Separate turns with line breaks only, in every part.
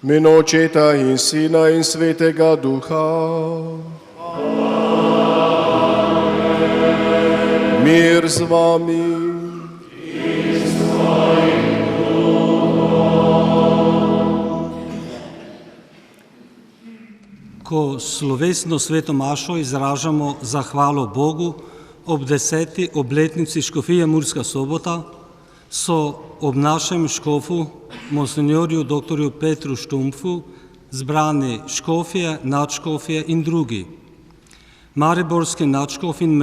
Meno Očeta in Sina in Svetega Duha. Amen. Mir z vami. In s tvojim duhom.
Ko slovesno sveto mašo izražamo zahvalo Bogu ob 10. obletnici škofije Murska Sobota, so ob našem škofu, monsinjorju dr. Petru Štumpfu, zbrani škofje, nadškofje in drugi. Mariborski nadškof in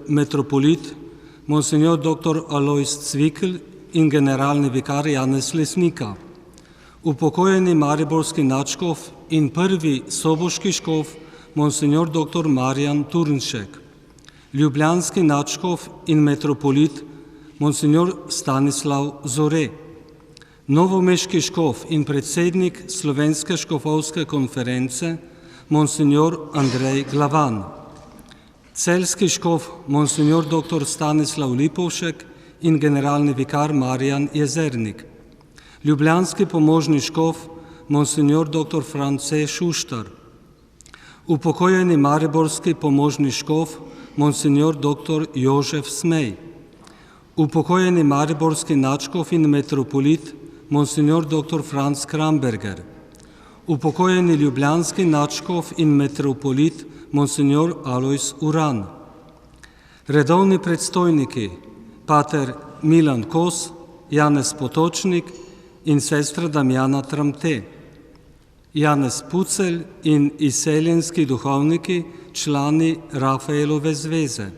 metropolit, monsinjor dr. Alojz Cvikl in generalni vikar Janez Lesnika. Upokojeni mariborski nadškof in prvi soboški škof, monsinjor dr. Marjan Turnšek. Ljubljanski nadškof in metropolit, monsinjor Stanislav Zore. Novomeški škof in predsednik Slovenske škofovske konference, monsinjor Andrej Glavan. Celjski škof, monsinjor dr. Stanislav Lipovšek in generalni vikar Marjan Jezernik. Ljubljanski pomožni škof, monsinjor dr. France Šuštar. Upokojeni mariborski pomožni škof, monsinjor dr. Jožef Smej. Upokojeni mariborski nadškof in metropolit, monsinjor dr. Franz Kramberger. Upokojeni ljubljanski nadškof in metropolit, monsinjor Alojz Uran. Redovni predstojniki, pater Milan Kos, Janez Potočnik in sestra Damjana Tramte. Janez Pucelj in izseljenski duhovniki, člani Rafaelove zveze.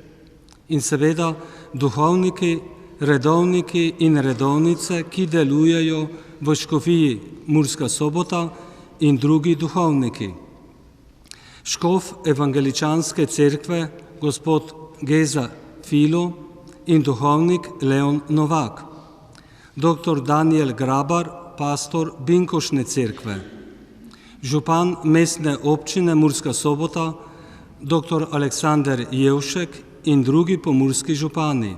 In seveda duhovniki, redovniki in redovnice, ki delujejo v škofiji Murska Sobota in drugi duhovniki. Škof evangeličanske cerkve, gospod Geza Filo in duhovnik Leon Novak. Dr. Daniel Grabar, pastor Binkošne cerkve. Župan mestne občine Murska Sobota, dr. Aleksander Jevšek in drugi pomurski župani.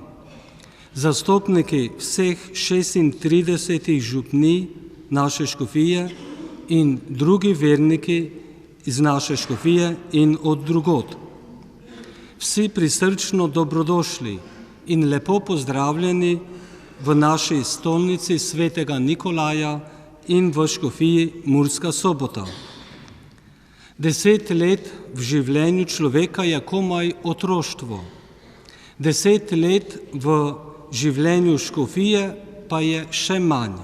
Zastopniki vseh 36 župnij naše škofije in drugi verniki iz naše škofije in od drugod. Vsi prisrčno dobrodošli in lepo pozdravljeni v naši stolnici svetega Nikolaja in v škofiji Murska Sobota. 10 let v življenju človeka je komaj otroštvo. 10 let v življenju škofije pa je še manj.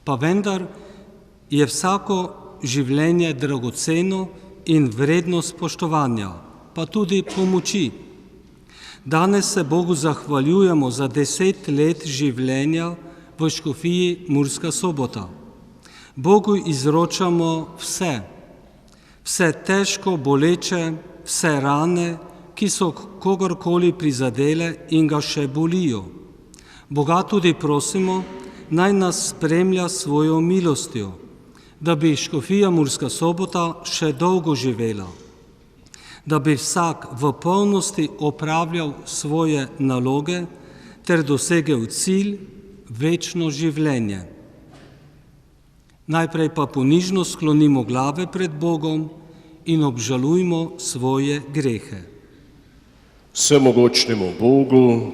Pa vendar je vsako življenje dragoceno in vredno spoštovanja, pa tudi pomoči. Danes se Bogu zahvaljujemo za 10 let življenja v škofiji Murska Sobota. Bogu izročamo vse težko boleče, vse rane, ki so kogarkoli prizadele in ga še bolijo. Boga tudi prosimo, naj nas spremlja svojo milostjo, da bi škofija Murska Sobota še dolgo živela, da bi vsak v polnosti opravljal svoje naloge ter dosegel cilj, večno življenje. Najprej pa ponižno sklonimo glave pred Bogom in obžalujmo svoje grehe.
Vsemogočnemu Bogu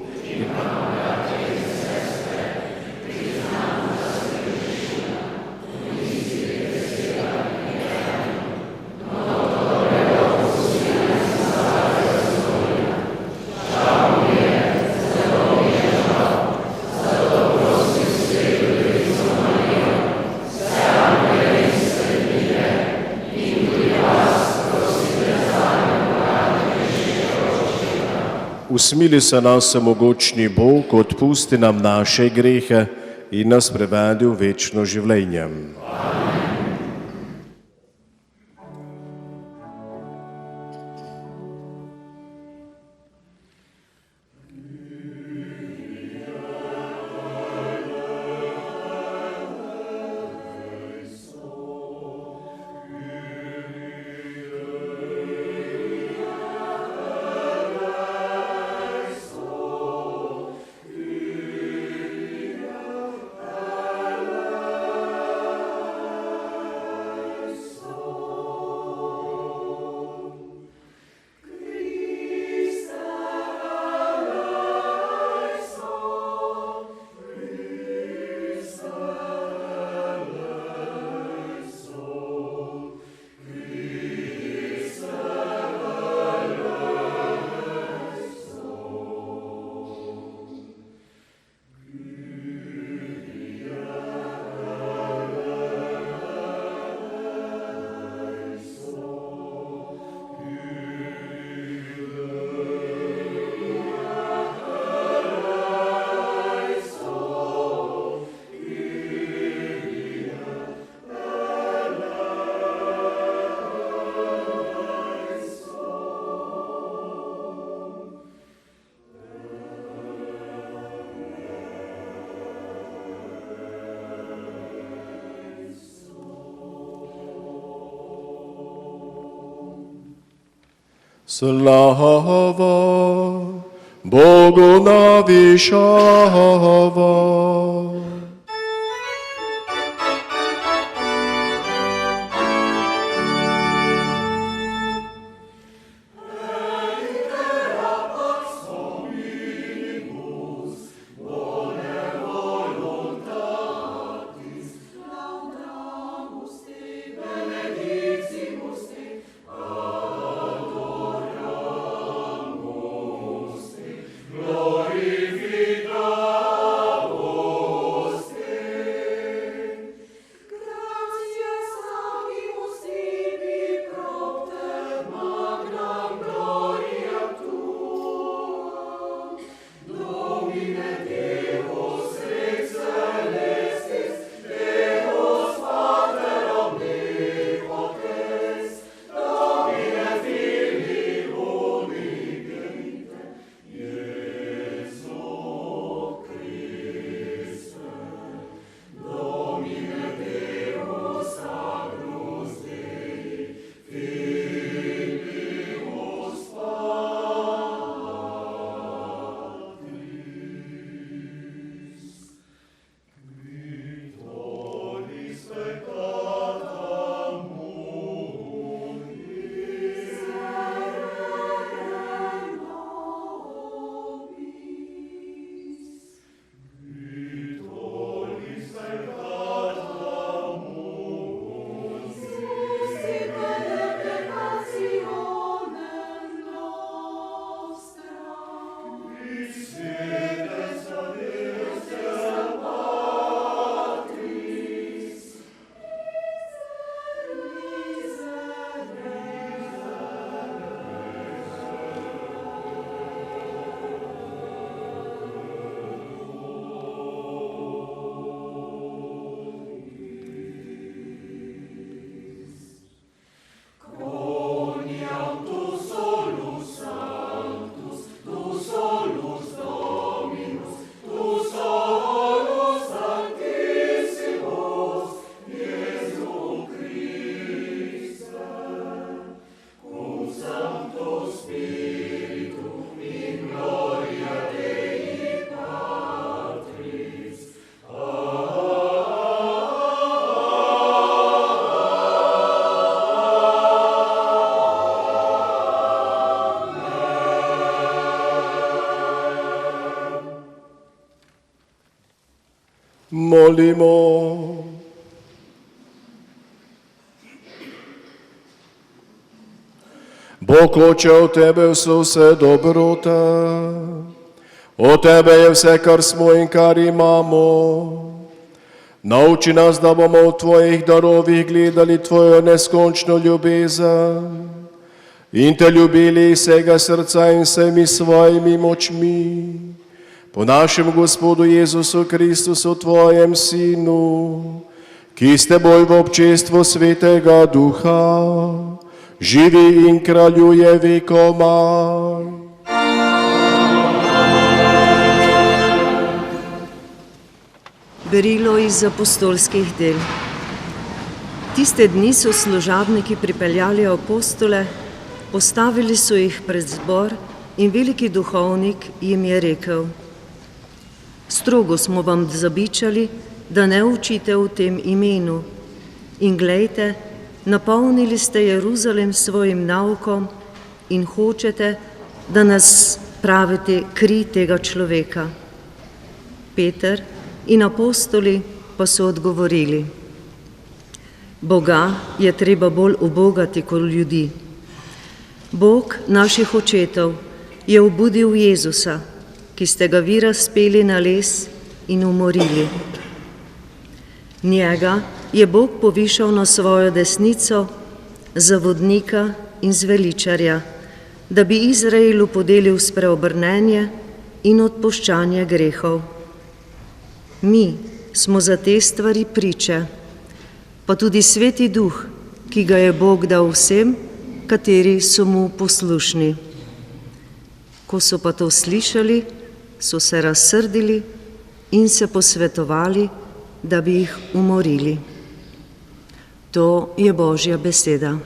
usmili se nas, vsemogočni Bog, odpusti nam naše grehe in nas prevedi v večno življenje. Slava Bogu navišava. Molimo. Bog Oče, od Tebe so vse dobrote, od Tebe je vse, kar smo in kar imamo. Nauči nas, da bomo v Tvojih darovih gledali Tvojo neskončno ljubezen in Te ljubili iz vsega srca in vsemi svojimi močmi. Po našem Gospodu Jezusu Kristusu, Tvojem Sinu, ki s Teboj v občestvu Svetega Duha živi in kraljuje vekomaj.
Berilo iz apostolskih del. Tiste dni so služabniki pripeljali apostole, postavili so jih pred zbor in veliki duhovnik jim je rekel: Strogo smo vam zabičali, da ne učite v tem imenu. In glejte, napolnili ste Jeruzalem s svojim naukom in hočete, da nas pravite kri tega človeka. Peter in apostoli pa so odgovorili: Boga je treba bolj ubogati kot ljudi. Bog naših očetov je obudil Jezusa, ki ste ga vi razpeli na les in umorili. Njega je Bog povišal na svojo desnico za vodnika in zveličarja, da bi Izraelu podelil spreobrnenje in odpuščanje grehov. Mi smo za te stvari priče, pa tudi Sveti Duh, ki ga je Bog dal vsem, kateri so mu poslušni. Ko so pa to slišali, so se razsrdili in se posvetovali, da bi jih umorili. To je Božja beseda.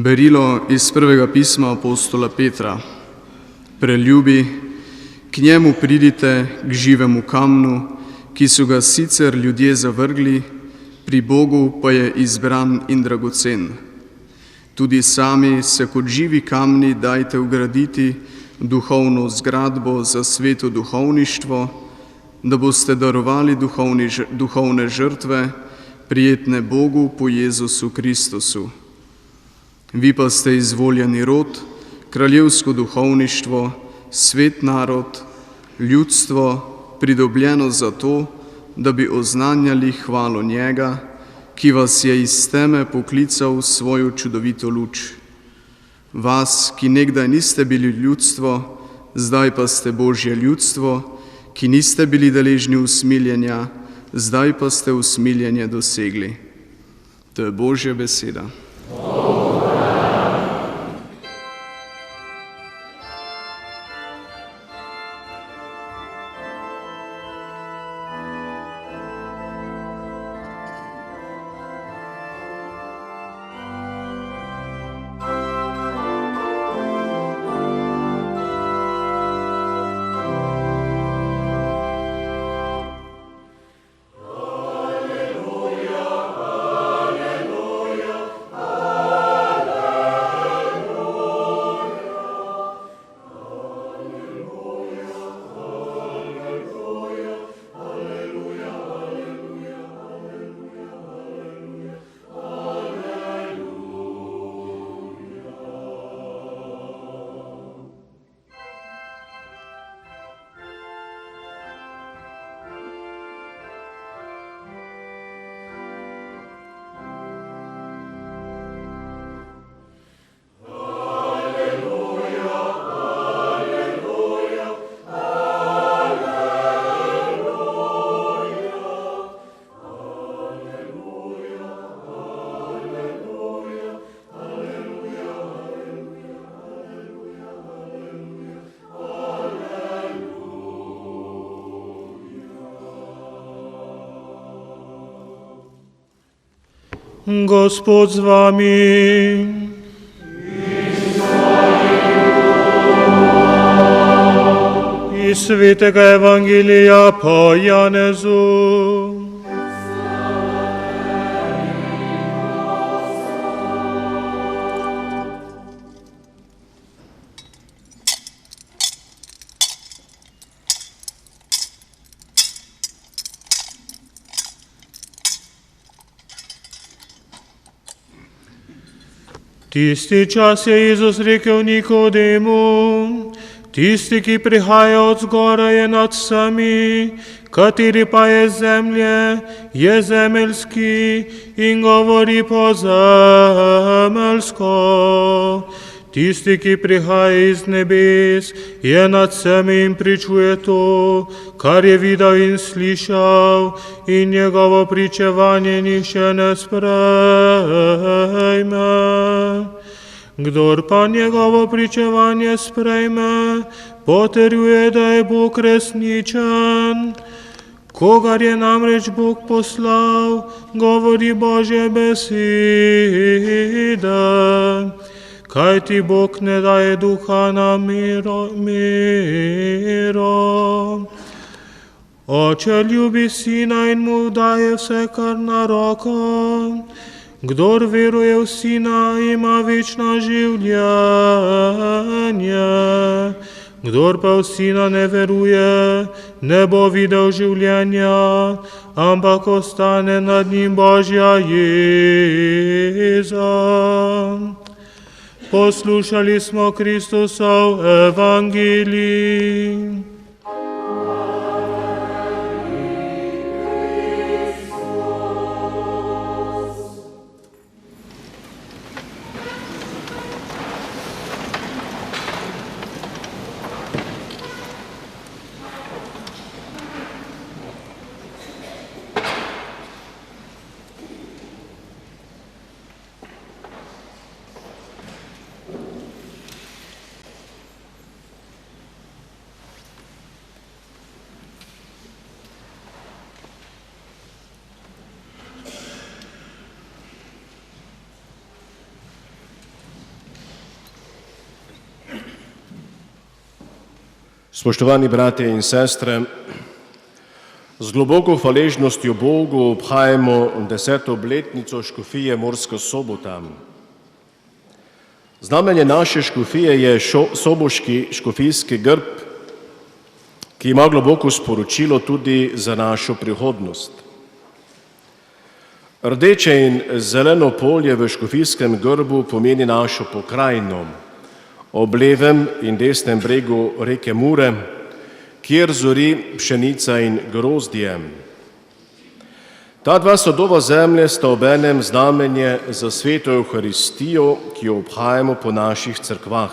Berilo iz prvega pisma apostola Petra. Preljubi, k njemu pridite, k živemu kamnu, ki so ga sicer ljudje zavrgli, pri Bogu pa je izbran in dragocen. Tudi sami se kot živi kamni dajte vgraditi duhovno zgradbo za sveto duhovništvo, da boste darovali duhovne žrtve, prijetne Bogu po Jezusu Kristusu. Vi pa ste izvoljeni rod, kraljevsko duhovništvo, svet narod, ljudstvo, pridobljeno za to, da bi oznanjali hvalo njega, ki vas je iz teme poklical v svojo čudovito luč. Vas, ki nekdaj niste bili ljudstvo, zdaj pa ste Božje ljudstvo, ki niste bili deležni usmiljenja, zdaj pa ste usmiljenje dosegli. To je Božja beseda.
Gospod z vami. Iz svetega Evangelija po Janezu. Tisti čas je Jezus rekel Nikodemu, tisti, ki prihaja od zgora, je nad vsemi, kateri pa je zemlje, je zemeljski in govori po zemeljsko. Tisti, ki prihaja iz nebes, je nad vsemi in pričuje to, kar je videl in slišal, in njegovo pričevanje nihče ne sprejme. Kdor pa njegovo pričevanje sprejme, potrjuje, da je Bog resničen. Kogar je namreč Bog poslal, govori Božje besede. Kaj ti Bog ne daje duha na miro. Oče ljubi sina in mu daje vse, kar na roko. Kdor veruje v sina, ima večno življenje. Kdor pa v sina ne veruje, ne bo videl življenja, ampak ostane nad njim Božja jeza. Poslušali smo Kristusov evangelij.
Spoštovani bratje in sestre, z globoko hvaležnostjo Bogu obhajamo 10. obletnico škofije Murska Sobota. Znamenje naše škofije je soboški škofijski grb, ki ima globoko sporočilo tudi za našo prihodnost. Rdeče in zeleno polje v škofijskem grbu pomeni našo pokrajino, ob levem in desnem bregu reke Mure, kjer zori pšenica in grozdje. Ta dva sadova zemlje sta obenem znamenje za sveto Evharistijo, ki jo obhajamo po naših cerkvah.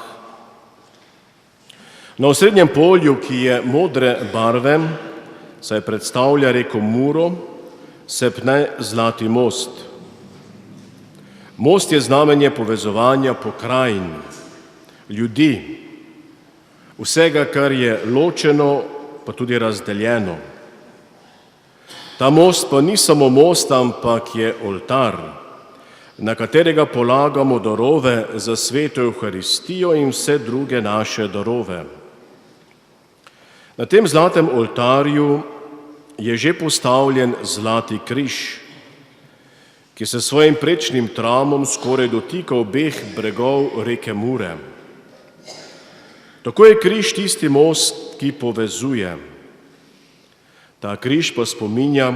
Na osrednjem polju, ki je modre barve, saj predstavlja reko Muro, se pne zlati most. Most je znamenje povezovanja pokrajin, ljudi, vsega, kar je ločeno, pa tudi razdeljeno. Ta most pa ni samo most, ampak je oltar, na katerega polagamo darove za sveto Evharistijo in vse druge naše darove. Na tem zlatem oltarju je že postavljen zlati križ, ki se svojim prečnim tramom skoraj dotika obeh bregov reke Mure. Tako je križ tisti most, ki povezuje. Ta križ pa spominja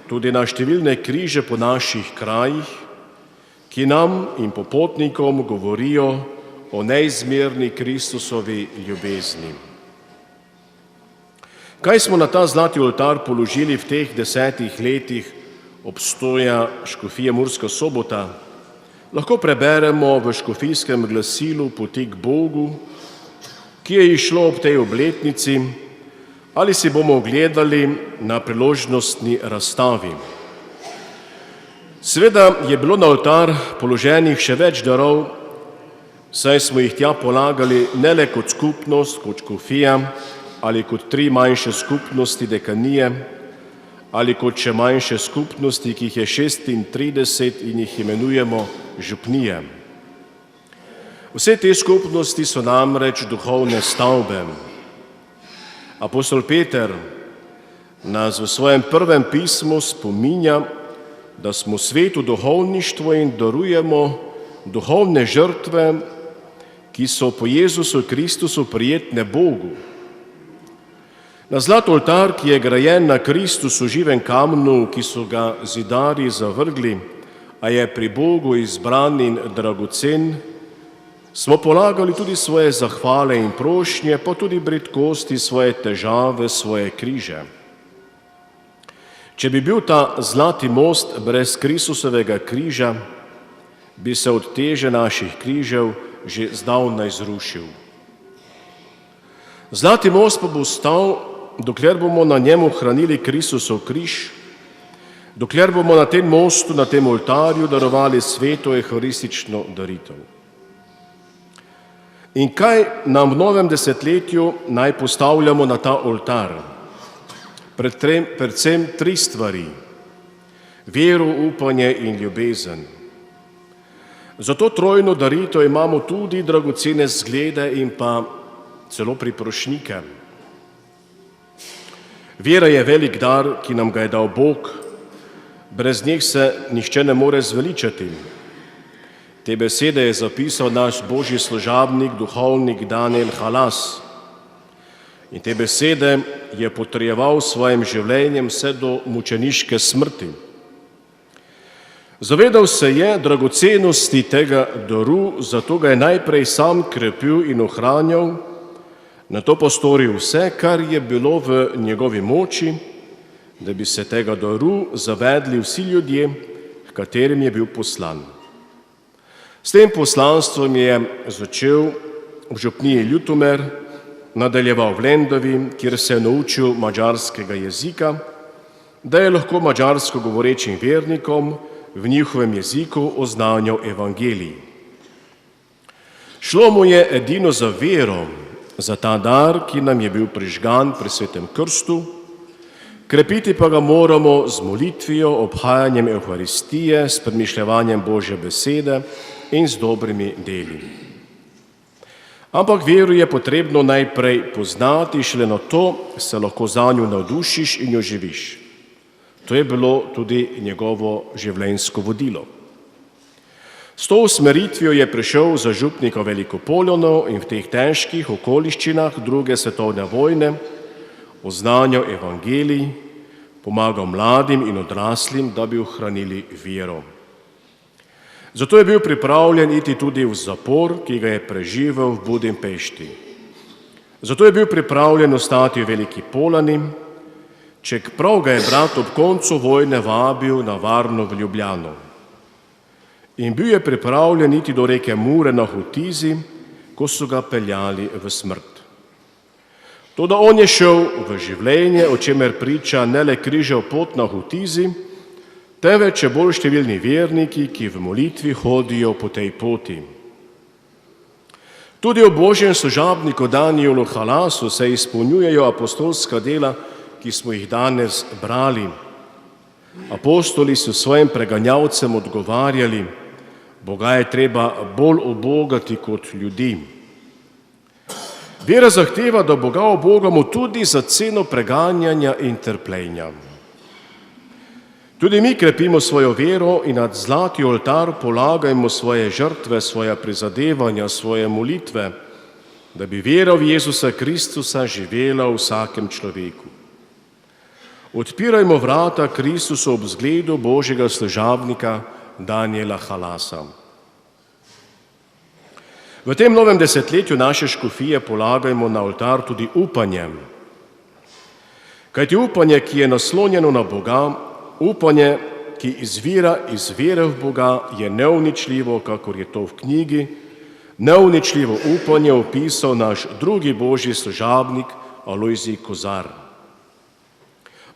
tudi na številne križe po naših krajih, ki nam in popotnikom govorijo o neizmerni Kristusovi ljubezni. Kaj smo na ta zlati oltar položili v teh 10 letih obstoja škofije Murska Sobota, lahko preberemo v škofijskem glasilu Poti k Bogu, ki je išlo ob tej obletnici, ali si bomo ogledali na priložnostni razstavi. Seveda je bilo na oltar položenih še več darov, saj smo jih tja polagali ne le kot skupnost, kot škofija, ali kot 3 manjše skupnosti dekanije, ali kot še manjše skupnosti, ki jih je 36 in jih imenujemo župnije. Vse te skupnosti so namreč duhovne stavbe. Apostol Peter nas v svojem prvem pismu spominja, da smo svetu duhovništvo in darujemo duhovne žrtve, ki so po Jezusu Kristusu prijetne Bogu. Na zlat oltar, ki je grajen na Kristusu živem kamnu, ki so ga zidarji zavrgli, a je pri Bogu izbran in dragocen, smo polagali tudi svoje zahvale in prošnje, pa tudi bridkosti, svoje težave, svoje križe. Če bi bil ta zlati most brez Kristusovega križa, bi se od teže naših križev že zdavnaj zrušil. Zlati most pa bo stal, dokler bomo na njemu hranili Kristusov križ, dokler bomo na tem mostu, na tem oltarju darovali sveto evharistično daritev. In kaj nam v novem desetletju naj postavljamo na ta oltar? Predvsem 3 stvari: vero, upanje in ljubezen. Za to trojno daritev imamo tudi dragocene zglede in pa celo priprošnike. Vera je velik dar, ki nam ga je dal Bog, brez njih se nihče ne more zveličati. Te besede je zapisal naš božji služabnik, duhovnik Daniel Halas. In te besede je potrjeval s svojim življenjem vse do mučeniške smrti. Zavedal se je dragocenosti tega daru, zato ga je najprej sam krepil in ohranjal, nato pa storil vse, kar je bilo v njegovi moči, da bi se tega daru zavedli vsi ljudje, h katerim je bil poslan. S tem poslanstvom je začel v župniji Ljutomer, nadaljeval v Lendavi, kjer se je naučil madžarskega jezika, da je lahko madžarsko govorečim vernikom v njihovem jeziku oznanjal evangelij. Šlo mu je edino za vero, za ta dar, ki nam je bil prižgan pri svetem krstu, krepiti pa ga moramo z molitvijo, obhajanjem Evharistije, s premišljevanjem Božje besede in z dobrimi deli. Ampak veru je potrebno najprej poznati, šele na to se lahko za njo navdušiš in jo živiš. To je bilo tudi njegovo življenjsko vodilo. S to usmeritvijo je prišel za župnika Velikopoljano in v teh težkih okoliščinah druge svetovne vojne oznanjal evangelij, pomagal mladim in odraslim, da bi ohranili vero. Zato je bil pripravljen iti tudi v zapor, ki ga je preživel v Budimpešti. Zato je bil pripravljen ostati v Veliki Polani, čeprav ga je brat ob koncu vojne vabil na varno v Ljubljano. In bil je pripravljen iti do reke Mure na Hotizi, ko so ga peljali v smrt. Toda on je šel v življenje, o čemer priča ne le križev pot na Hotizi, temveč je bolj številni verniki, ki v molitvi hodijo po tej poti. Tudi v Božjem služabniku Danijelu Halasu se izpolnjujejo apostolska dela, ki smo jih danes brali. Apostoli so svojim preganjalcem odgovarjali: Boga je treba bolj ubogati kot ljudi. Vera zahteva, da Boga ubogamo tudi za ceno preganjanja in trpljenja. Tudi mi krepimo svojo vero in nad zlati oltar polagajmo svoje žrtve, svoja prizadevanja, svoje molitve, da bi vera v Jezusa Kristusa živela v vsakem človeku. Odpirajmo vrata Kristusu ob zgledu Božjega služabnika Danijela Halasa. V tem novem desetletju naše škofije polagajmo na oltar tudi upanje. Kajti upanje, ki je naslonjeno na Boga, upanje, ki izvira iz vere v Boga, je neuničljivo, kakor je to v knjigi Neuničljivo upanje opisal naš drugi Božji služabnik Alojzij Kozar.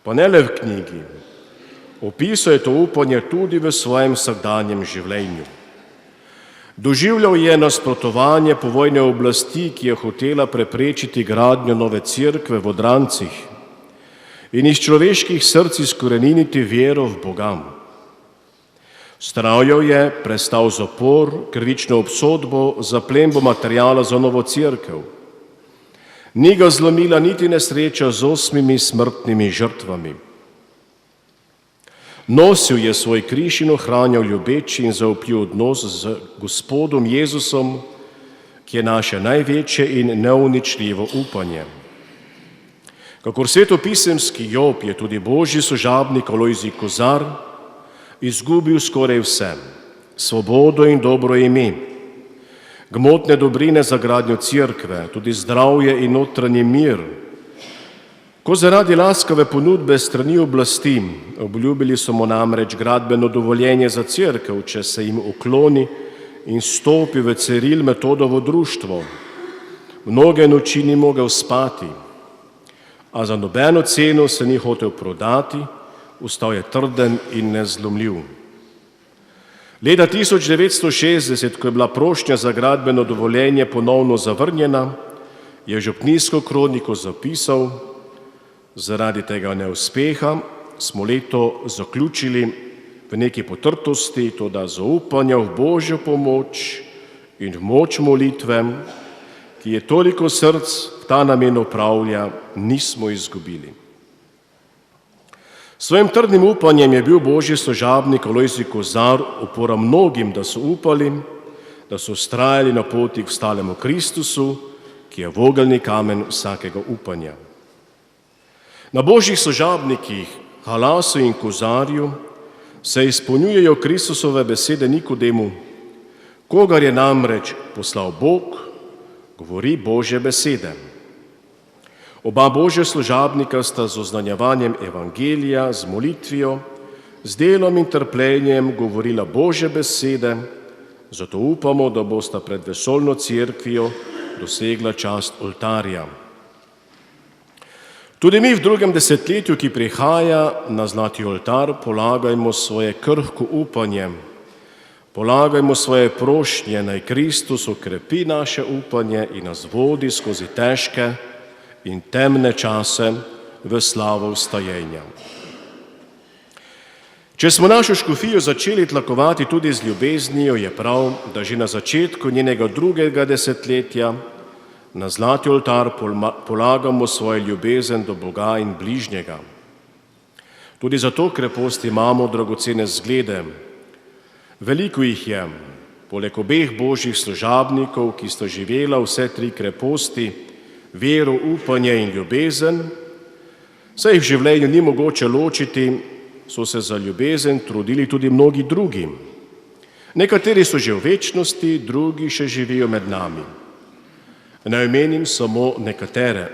Pa ne le v knjigi, opisal je to upanje tudi v svojem vsakdanjem življenju. Doživljal je nasprotovanje povojne oblasti, ki je hotela preprečiti gradnjo nove cerkve v Odrancih in iz človeških src izkoreniniti vero v Boga. Vztrajal je, prestal zapor, krivično obsodbo, zaplembo materijala za novo cerkev. Ni ga zlomila niti nesreča z 8 smrtnimi žrtvami. Nosil je svoj križ in ohranjal ljubeči in zaupljiv odnos z Gospodom Jezusom, ki je naše največje in neuničljivo upanje. Kakor svetopisemski Job je tudi Božji služabnik Alojzij Kozar izgubil skoraj vse, svobodo in dobro ime, gmotne dobrine za gradnjo cerkve, tudi zdravje in notranji mir. Ko zaradi laskave ponudbe strani oblasti, obljubili so mu namreč gradbeno dovoljenje za cerkev, če se jim ukloni in stopi v Ciril Metodovo društvo. Mnoge noči ni mogel spati, a za nobeno ceno se ni hotel prodati, ostal je trden in nezlomljiv. Leta 1960, ko je bila prošnja za gradbeno dovoljenje ponovno zavrnjena, je v župnijsko kroniko zapisal: Zaradi tega neuspeha smo leto zaključili v neki potrtosti, toda zaupanja v Božjo pomoč in v moč molitve, ki je toliko src v ta namen opravlja, nismo izgubili. Svojim trdnim upanjem je bil Božji služabnik Alojzij Kozar opora mnogim, da so upali, da so vztrajali na poti k stalemu Kristusu, ki je vogelni kamen vsakega upanja. Na Božjih služabnikih Halasu in Kozarju se izpolnjujejo Kristusove besede Nikodemu: Kogar je namreč poslal Bog, govori Božje besede. Oba Božja služabnika sta z oznanjevanjem evangelija, z molitvijo, z delom in trpljenjem govorila Božje besede, zato upamo, da bosta pred vesoljno cerkvijo dosegla čast oltarja. Tudi mi v drugem desetletju, ki prihaja na zlati oltar, polagajmo svoje krhko upanje, polagajmo svoje prošnje, naj Kristus okrepi naše upanje in nas vodi skozi težke in temne čase v slavo vstajenja. Če smo našo škofijo začeli tlakovati tudi z ljubeznijo, je prav, da že na začetku njenega drugega desetletja Na zlati oltar polagamo svojo ljubezen do Boga in bližnjega. Tudi zato krepost imamo dragocene zglede. Veliko jih je, poleg obeh božjih služabnikov, ki sta živela vse tri kreposti, vero, upanje in ljubezen, saj jih v življenju ni mogoče ločiti, so se za ljubezen trudili tudi mnogi drugi. Nekateri so že v večnosti, drugi še živijo med nami. Naj omenim samo nekatere.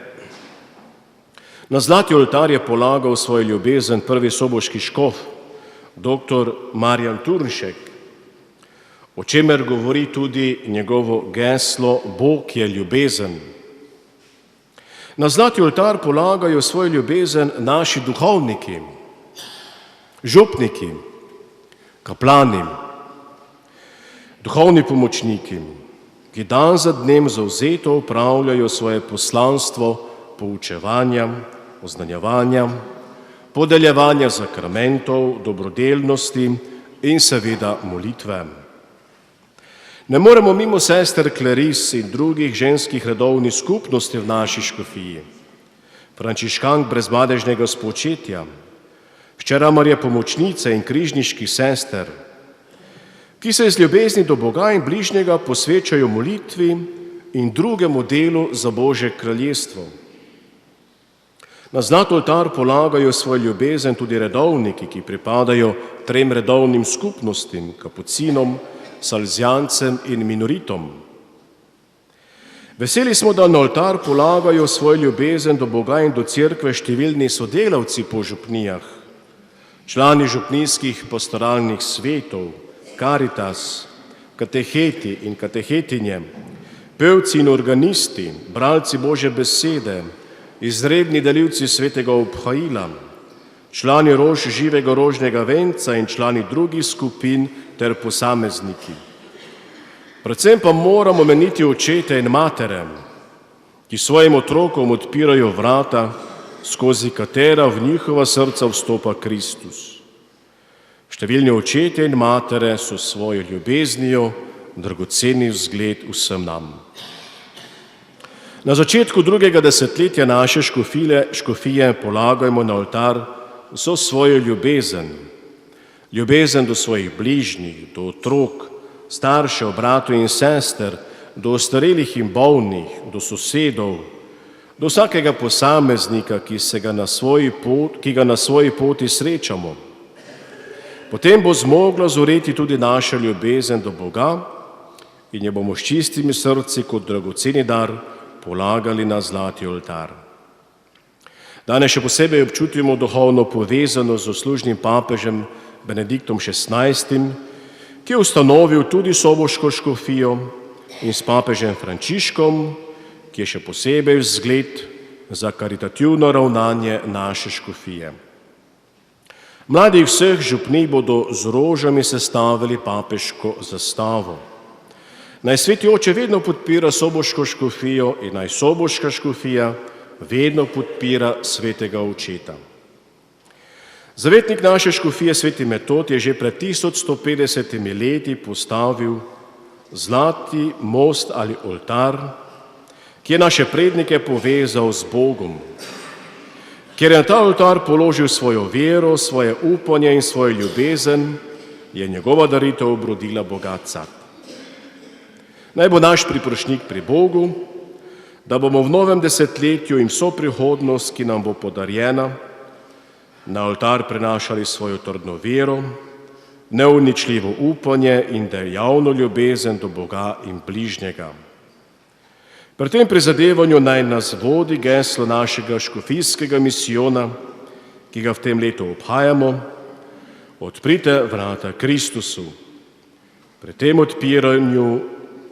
Na zlati oltar je polagal svojo ljubezen prvi soboški škof, dr. Marjan Turnšek, o čemer govori tudi njegovo geslo Bog je ljubezen. Na zlati oltar polagajo svojo ljubezen naši duhovniki, župniki, kaplani, duhovni pomočniki, ki dan za dnem zavzeto opravljajo svoje poslanstvo poučevanja, oznanjevanja, podeljevanja zakramentov, dobrodelnosti in seveda molitve. Ne moremo mimo sester Kleris in drugih ženskih redovnih skupnosti v naši škofiji, frančiškank brezmadežnega spočetja, hčera Marije pomočnice in križniških sester, ki se iz ljubezni do Boga in bližnjega posvečajo molitvi in drugemu delu za Božje kraljestvo. Na zlat oltar polagajo svojo ljubezen tudi redovniki, ki pripadajo trem redovnim skupnostim, kapucinom, salzijancem in minoritom. Veseli smo, da na oltar polagajo svojo ljubezen do Boga in do cerkve številni sodelavci po župnijah, člani župnijskih pastoralnih svetov, Karitas, kateheti in katehetinje, pevci in organisti, bralci Božje besede, izredni delivci svetega obhajila, člani rož živega rožnega venca in člani drugih skupin ter posamezniki. Predvsem pa moramo omeniti očete in matere, ki svojim otrokom odpirajo vrata, skozi katera v njihova srca vstopa Kristus. Številni očete in matere so svojo ljubeznijo dragoceni vzgled vsem nam. Na začetku drugega desetletja naše škofije polagajmo na oltar vso svojo ljubezen, ljubezen do svojih bližnjih, do otrok, staršev, bratov in sester, do ostarelih in bolnih, do sosedov, do vsakega posameznika, ki ga na svoji poti srečamo. Potem bo zmogla zoreti tudi naša ljubezen do Boga in jo bomo s čistimi srci kot dragoceni dar polagali na zlati oltar. Danes še posebej občutimo duhovno povezanost z zaslužnim papežem Benediktom XVI, ki je ustanovil tudi soboško škofijo, in s papežem Frančiškom, ki je še posebej vzgled za karitativno ravnanje naše škofije. Mladi vseh župnij bodo z rožami sestavili papeško zastavo. Naj Sveti Oče vedno podpira soboško škofijo in naj soboška škofija vedno podpira svetega očeta. Zavetnik naše škofije, sveti Metod, je že pred 1150 leti postavil zlati most ali oltar, ki je naše prednike povezal z Bogom. Ker je na ta oltar položil svojo vero, svoje upanje in svojo ljubezen, je njegova daritev obrodila bogat sad. Naj bo naš priprošnjik pri Bogu, da bomo v novem desetletju in vso prihodnost, ki nam bo podarjena, na oltar prenašali svojo trdno vero, neuničljivo upanje in dejavno ljubezen do Boga in bližnjega. Pri tem prizadevanju naj nas vodi geslo našega škofijskega misijona, ki ga v tem letu obhajamo: odprite vrata Kristusu. Pri tem odpiranju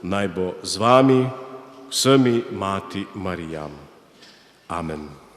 naj bo z vami vsemi Mati Marija. Amen.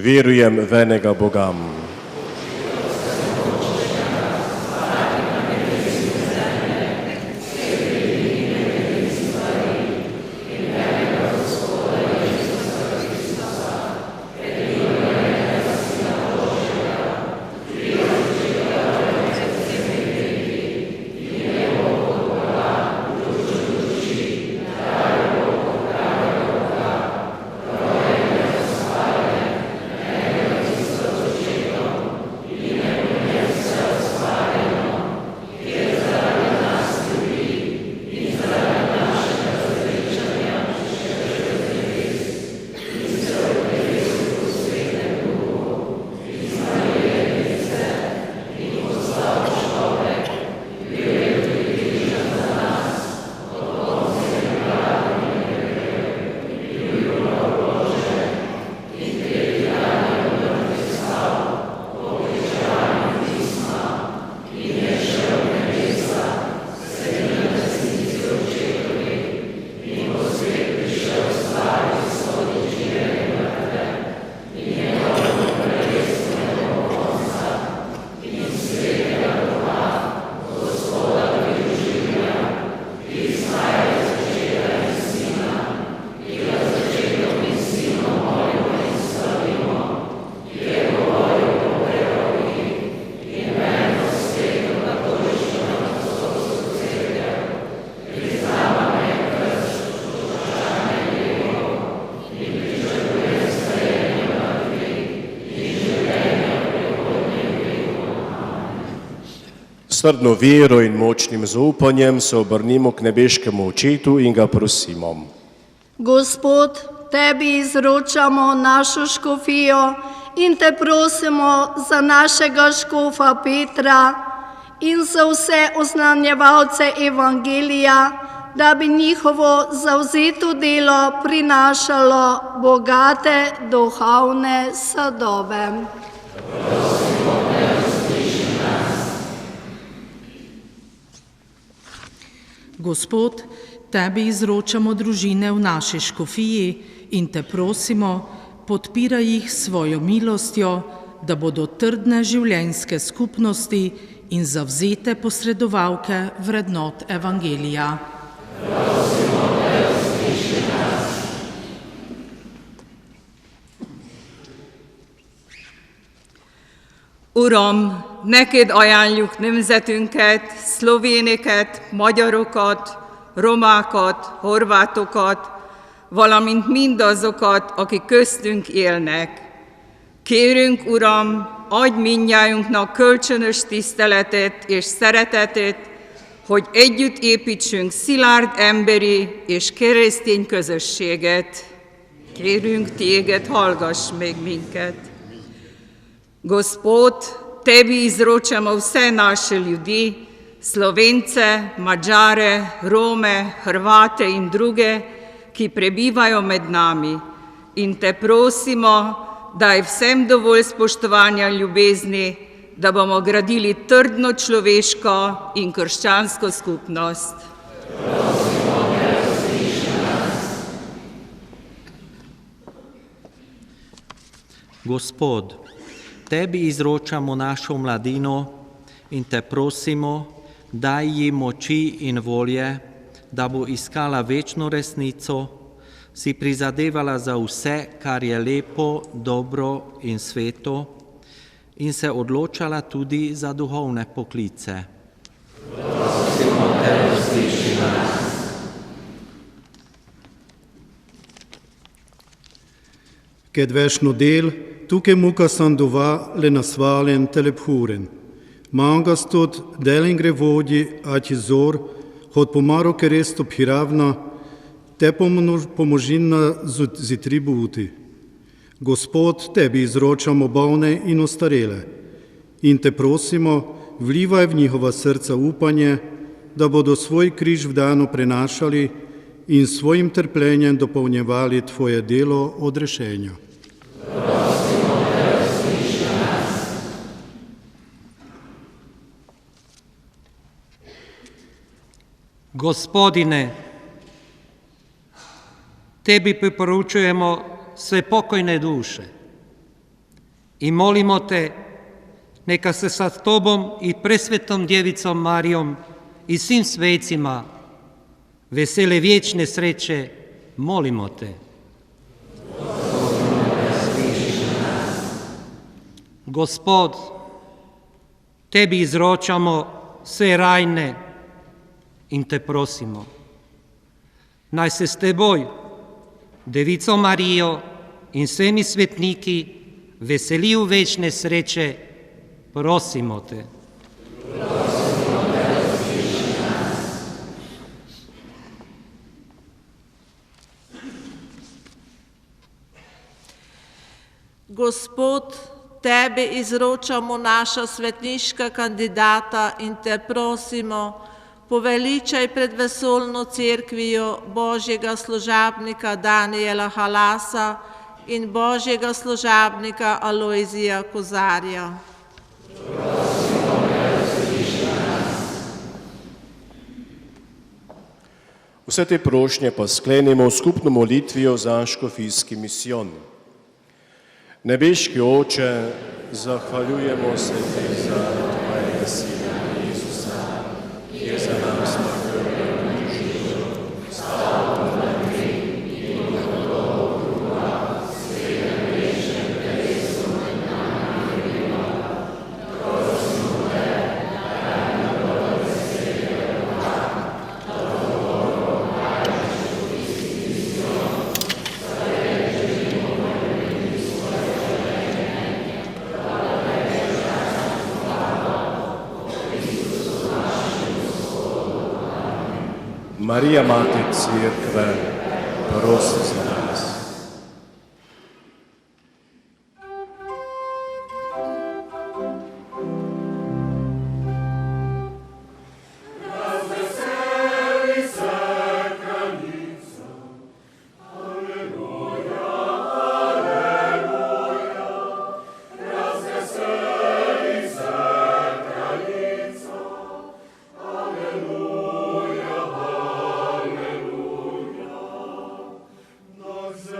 Verujem v enega Boga. S trdno vero in močnim zaupanjem se obrnimo k nebeškemu Očetu in ga prosimo.
Gospod, tebi izročamo našo škofijo in te prosimo za našega škofa Petra in za vse oznanjevalce evangelija, da bi njihovo zavzeto delo prinašalo bogate duhovne sadove.
Gospod, tebi izročamo družine v naši škofiji in te prosimo, podpiraj jih s svojo milostjo, da bodo trdne življenjske skupnosti in zavzete posredovalke vrednot evangelija.
Uram, neked ajánljuk nemzetünket, szlovéneket, magyarokat, romákat, horvátokat, valamint mindazokat, akik köztünk élnek. Kérünk, Uram, adj mindnyájunknak kölcsönös tiszteletet és szeretetet, hogy együtt építsünk szilárd emberi és keresztény közösséget. Kérünk téged, hallgass meg minket. Gospod, tebi izročamo vse naše ljudi, Slovence, Mađare, Rome, Hrvate in druge, ki prebivajo med nami. In te prosimo, daj vsem dovolj spoštovanja ljubezni, da bomo gradili trdno človeško in krščansko skupnost.
Gospod, tebi izročamo našo mladino in te prosimo, daj ji moči in volje, da bo iskala večno resnico, si prizadevala za vse, kar je lepo, dobro in sveto, in se odločala tudi za duhovne poklice. Prosimo te, usliši nas.
Kedves Nodel, tuke mukasan dova le nasvalen telephuren. Mangastot delingre vodi atizor, hod pomaro keresto piravna, te pomožina z tributi. Gospod, tebi izročamo bolne in ostarele in te prosimo, vlivaj v njihova srca upanje, da bodo svoj križ vdano prenašali in svojim trpljenjem dopolnjevali tvoje delo odrešenja.
Gospodine, tebi priporočujemo sve pokojne duše,
I molimo te, neka se sa tobom i presvetom djevicom Marijom i svim svecima vesele vječne sreće, molimo te. Gospod, tebi izročamo sve rajne in te prosimo. Naj se s teboj, Devico Marijo in vsemi svetniki veselijo večne sreče, prosimo te.
Gospod, tebi izročamo naša svetniška kandidata in te prosimo, poveličaj pred vesolno cerkvijo Božjega služabnika Danijela Halasa in Božjega služabnika Alojzija Kozarja.
Vse te prošnje pa sklenimo v skupno molitvijo za škofijski misijon. Nebeški Oče, zahvaljujemo se ti za tvojega sina Jezusa, ki je za nas smrtel in živel, stal v mrtvih in odprl kruha, svetem večnem telesu med nami in njima. Prosimo te, daj nam dobro veselje duha, da dobro kažeš škofijski misijon, zdaj želimo pomeniti svoje Marija, Mati Cerkve, prosi za nas.
Nos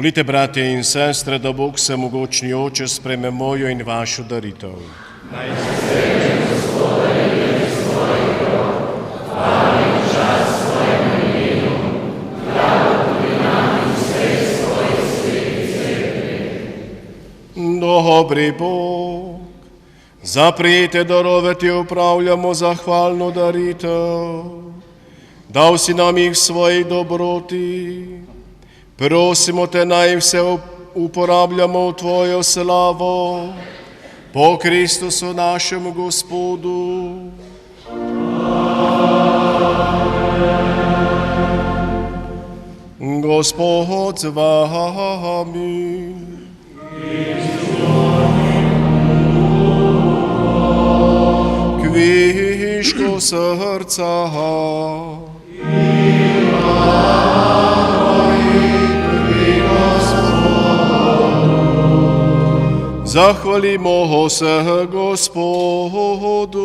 Molite, bratje in sestre, da Bog Vsemogočni Oče sprejme mojo in vašo daritev. Dobri Bog, za prijete darove ti upravljamo zahvalno daritev. Dal si nam jih svojih dobroti. Prosimo te, naj vse uporabljamo v tvojo slavo. Po Kristusu našemu Gospodu. Gospod z vami. Kvišku srca. Zahvalimo se Gospodu,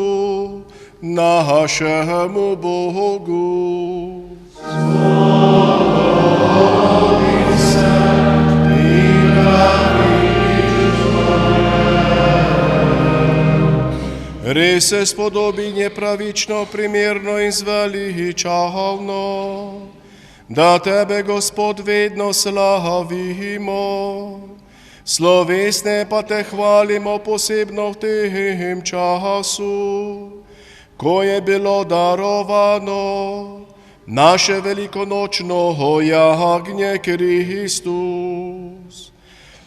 našemu Bogu. Res se spodobinje pravično, primerno in zveličavno, da tebe, Gospod, vedno slavimo. Slovesne pa te hvalimo posebno v tem času, ko je bilo darovano naše velikonočno jagnje Kristus.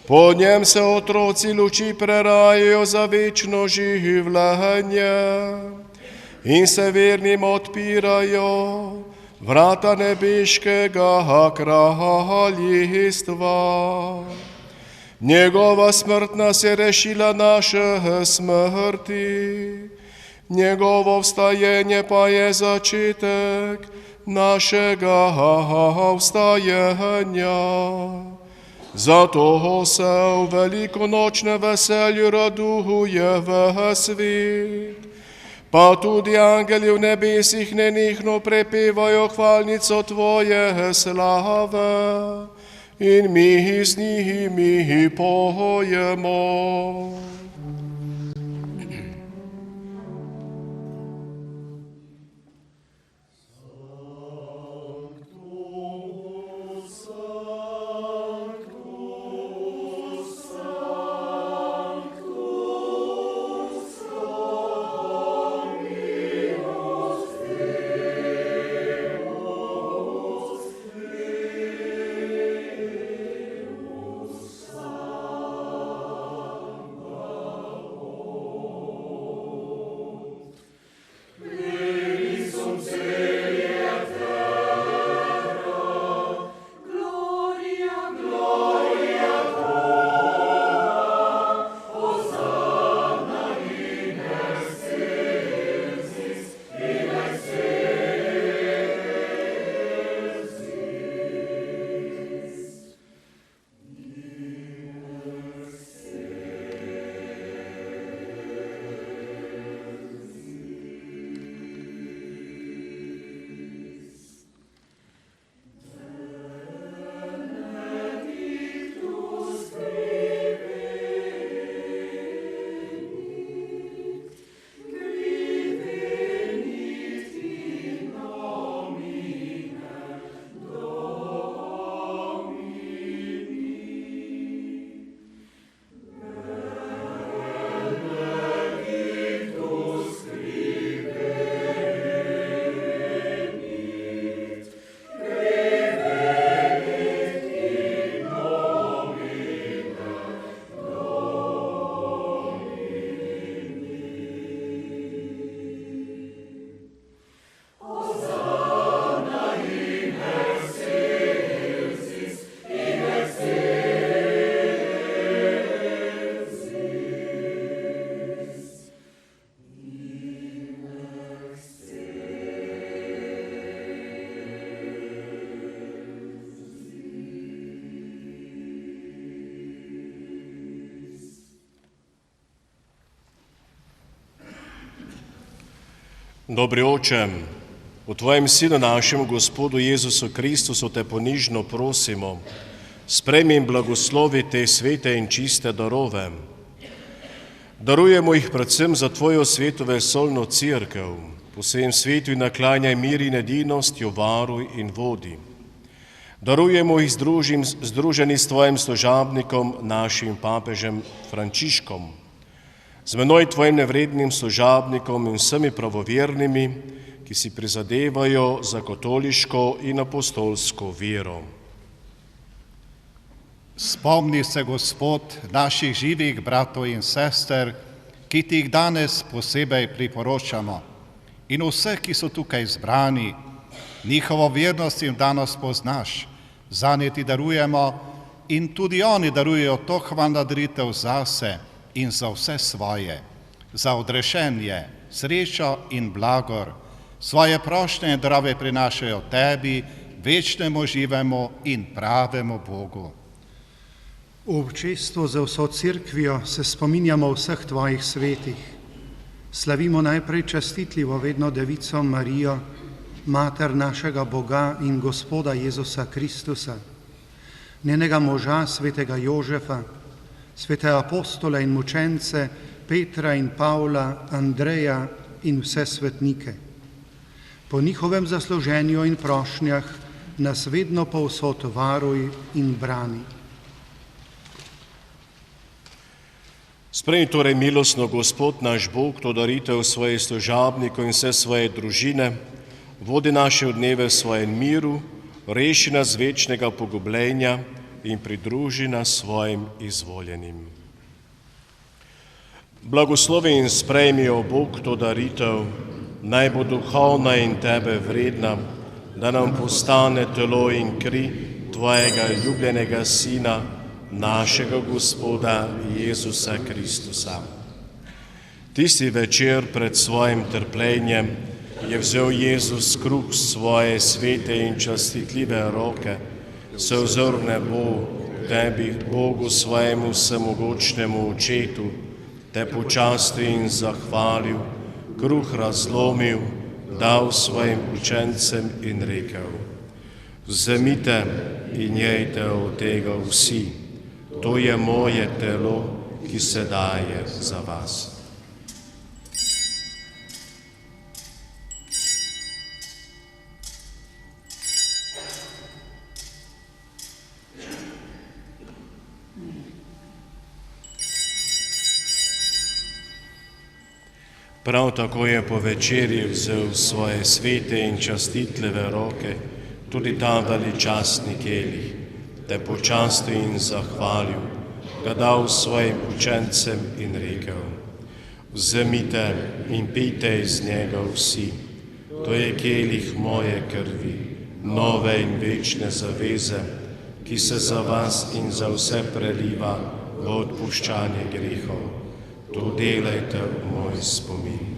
Po njem se otroci luči prerajajo za večno življenje in se vernim odpirajo vrata nebeškega kraljestva. Njegova smrt nas je rešila naše smrti, njegovo vstajenje pa je začetek našega vstajanja. Zato se v velikonočne veselju raduje ves svet, pa tudi angeli v nebesih nenehno prepevajo hvalnico tvoje slave. In mi z njimi pojemo. Dobri Oče, v Tvojem Sinu, našemu Gospodu Jezusu Kristusu, te ponižno prosimo, Sprejmi in blagoslovi te svete in čiste darove. Darujemo jih predvsem za Tvojo sveto vesolno cerkev. Po vsem svetu in naklanjaj mir in edinost, jo varuj in vodi. Darujemo jih združeni s Tvojim služabnikom, našim papežem Frančiškom, z menoj Tvojim nevrednim služabnikom in vsemi pravovernimi, ki si prizadevajo za katoliško in apostolsko vero.
Spomni se, Gospod, naših živih bratov in sester, ki ti jih danes posebej priporočamo, in vseh, ki so tukaj zbrani, njihovo vernost jim danes poznaš, zanje ti darujemo in tudi oni darujejo to hvalno daritev zase in za vse svoje, za odrešenje, srečo in blagor, svoje prošnje in darove prinašajo tebi, večnemu živemu in pravemu Bogu.
V občestvu za vso cerkvijo se spominjamo vseh tvojih svetih. Slavimo najprej častitljivo vedno Devico Marijo, mater našega Boga in Gospoda Jezusa Kristusa, njenega moža svetega Jožefa, svete apostole in mučence Petra in Pavla, Andreja in vse svetnike. Po njihovem zasluženju in prošnjah nas vedno povsod varuj in brani.
Sprejmi torej milostno, Gospod naš Bog, to daritev svojih služabnikov in vse svoje družine, vodi naše dneve v svojem miru, reši nas večnega pogubljenja in pridruži nas svojim izvoljenim. Blagoslovi in sprejmi, o Bog, to daritev, naj bo duhovna in tebe vredna, da nam postane telo in kri tvojega ljubljenega Sina, našega Gospoda Jezusa Kristusa. Tisti večer pred svojim trpljenjem je vzel Jezus kruh svoje svete in častitljive roke, se ozrl v nebo, tebi, Bogu svojemu vsemogočnemu Očetu, te počastil in zahvalil, kruh razlomil, dal svojim učencem in rekel: Vzemite in jejte od tega vsi. To je moje telo, ki se daje za vas. Prav tako je po večerji vzel svoje svete in častitljive roke tudi ta veličastni kelih, te počastil in zahvalil, ga dal svojim učencem in rekel: Vzemite in pijte iz njega vsi, to je kelih moje krvi, nove in večne zaveze, ki se za vas in za vse preliva v odpuščanje grehov. To delajte v moj spomin.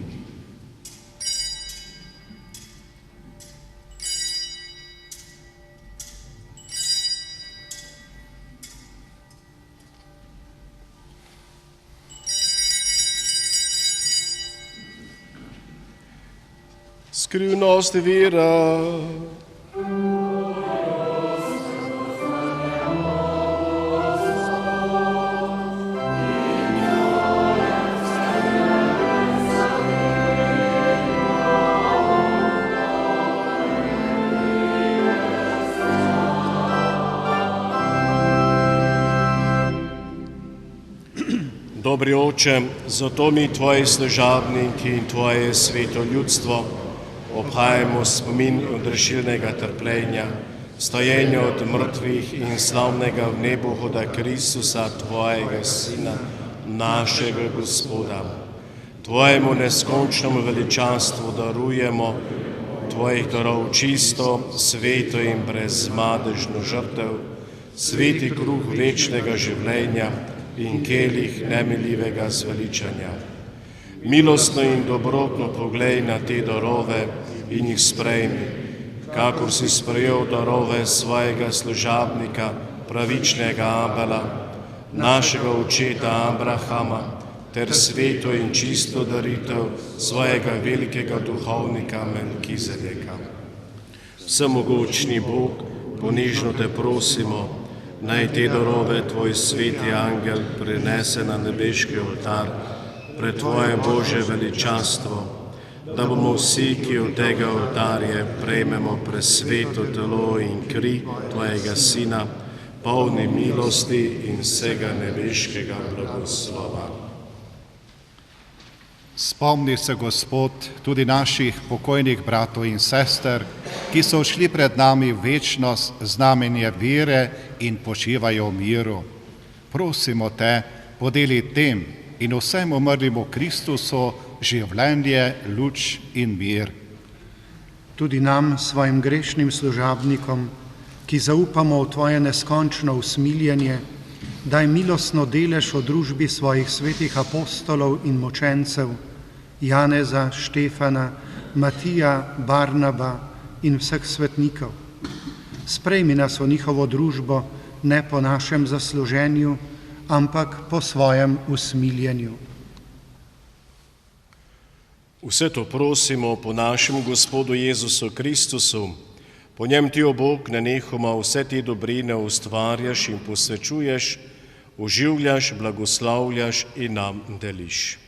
Skrivnost vira. Dobri Oče, zato mi, Tvoji služabniki in Tvoje sveto ljudstvo, obhajamo spomin odrešilnega trpljenja, stojenja od mrtvih in slavnega v nebu hoda Kristusa, Tvojega Sina, našega Gospoda. Tvojemu neskončnemu veličastvu darujemo Tvojih darov čisto, sveto in brezmadežno žrtev, sveti kruh večnega življenja in kelih nemiljivega zveličanja. Milostno in dobrotno poglej na te darove in jih sprejmi, kakor si sprejel darove svojega služabnika, pravičnega Abela, našega očeta Abrahama, ter sveto in čisto daritev svojega velikega duhovnika Melkizedeka. Vsemogočni Bog, ponižno te prosimo, naj te darove tvoj sveti angel prinese na nebeški oltar pred tvoje Božje veličastvo, da bomo vsi, ki od tega oltarja prejmemo presveto telo in kri tvojega Sina, polni milosti in vsega nebeškega blagoslova.
Spomni se, Gospod, tudi naših pokojnih bratov in sester, ki so šli pred nami v večnost, znamenje vere in počivajo v miru. Prosimo te, podeli tem in vsem umrlim v Kristusu življenje, luč in mir.
Tudi nam, svojim grešnim služabnikom, ki zaupamo v tvoje neskončno usmiljenje, daj milostno delež v družbi svojih svetih apostolov in močencev, Janeza, Štefana, Matija, Barnaba in vseh svetnikov. Sprejmi nas v njihovo družbo ne po našem zasluženju, ampak po svojem usmiljenju.
Vse to prosimo po našem Gospodu Jezusu Kristusu. Po njem ti, o Bog, nenehoma vse te dobrine ustvarjaš in posvečuješ, oživljaš, blagoslavljaš in nam deliš.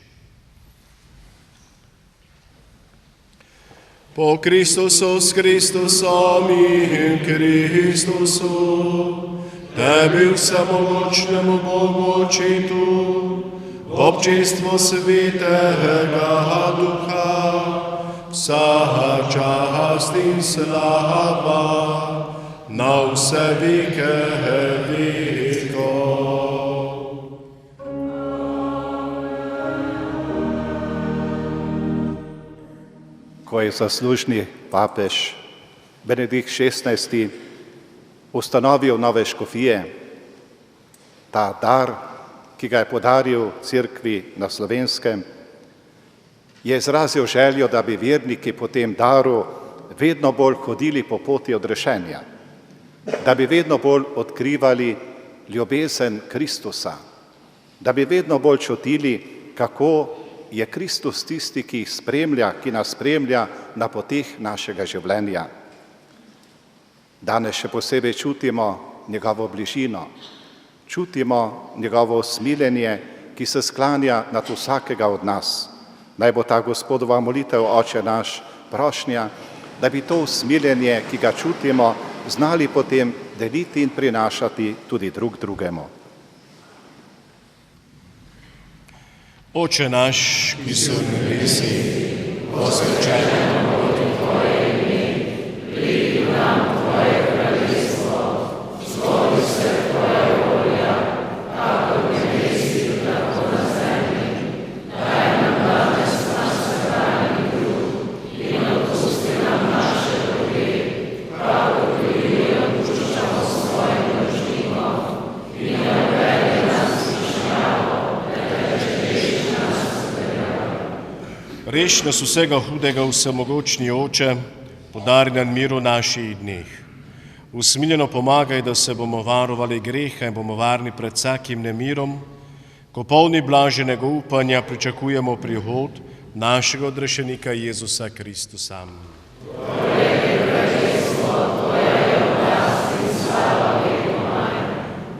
Po Kristusu, s Kristusom in Kristusu, tebi vsemogočnemu Bogu Očetu, v občinstvu Svetega Duha, vsa čast in slava na vse veke vekov.
Ko je zaslužni papež Benedikt XVI. Ustanovil nove škofije, ta dar, ki ga je podaril Cerkvi na Slovenskem, je izrazil željo, da bi verniki po tem daru vedno bolj hodili po poti odrešenja, da bi vedno bolj odkrivali ljubezen Kristusa, da bi vedno bolj čutili, kako je Kristus tisti, ki jih spremlja, ki nas spremlja na poteh našega življenja. Danes še posebej čutimo njegovo bližino, čutimo njegovo usmiljenje, ki se sklanja nad vsakega od nas. Naj bo ta Gospodova molitev, Oče naš, prošnja, da bi to usmiljenje, ki ga čutimo, znali potem deliti in prinašati tudi drug drugemu.
Oče naš, ki so v nebesih, posvečen bo tvoje ime, pridi nam tvoje kraljestvo, zgodi se tvoja volja, tako v nebesih, tako na zemlji. Daj nam danes naš vsakdanji kruh in odpusti nam naše dolge, kako tudi mi odpuščamo svojim dolžnikom, in ne uvedi nas v skušnjavo, reš nas vsega hudega, vsemogočni Oče, podari nam mir v naših dneh. Usmiljeno pomagaj, da se bomo varovali greha in bomo varni pred vsakim nemirom, ko polni blaženega upanja pričakujemo prihod našega odrešenika Jezusa Kristusa.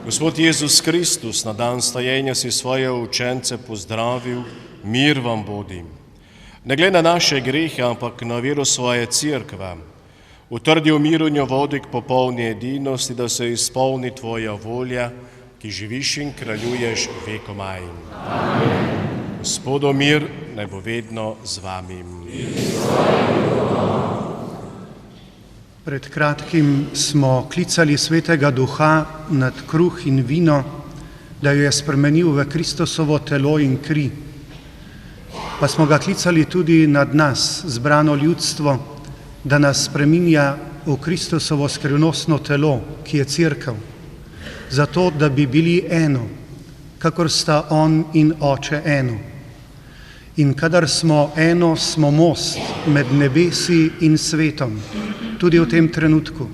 Gospod Jezus Kristus, na dan stajenja si svoje učence pozdravil, mir vam bodi. Ne glede na naše grehe, ampak na vero svoje cerkve, utrdi v miru njo vodi k popolni edinosti, da se izpolni tvoja volja, ki živiš in kraljuješ vekomaj. Gospodo mir, naj bo vedno z vami.
Pred kratkim smo klicali Svetega Duha nad kruh in vino, da jo je spremenil v Kristusovo telo in kri. Pa smo ga klicali tudi nad nas, zbrano ljudstvo, da nas spreminja v Kristusovo skrivnostno telo, ki je cerkev, zato da bi bili eno, kakor sta on in Oče eno. In kadar smo eno, smo most med nebesi in svetom, tudi v tem trenutku.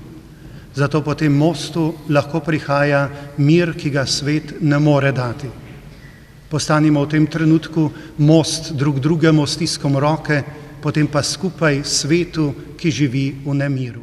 Zato po tem mostu lahko prihaja mir, ki ga svet ne more dati. Postanimo v tem trenutku most drug drugemu s stiskom roke, potem pa skupaj svetu, ki živi v nemiru.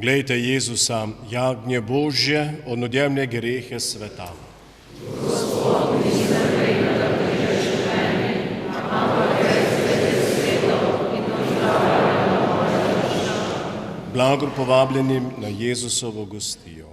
Glejte Jezusa, jagnje Božje, odjemne grehe sveta. Blagor povabljenim na Jezusovo gostijo.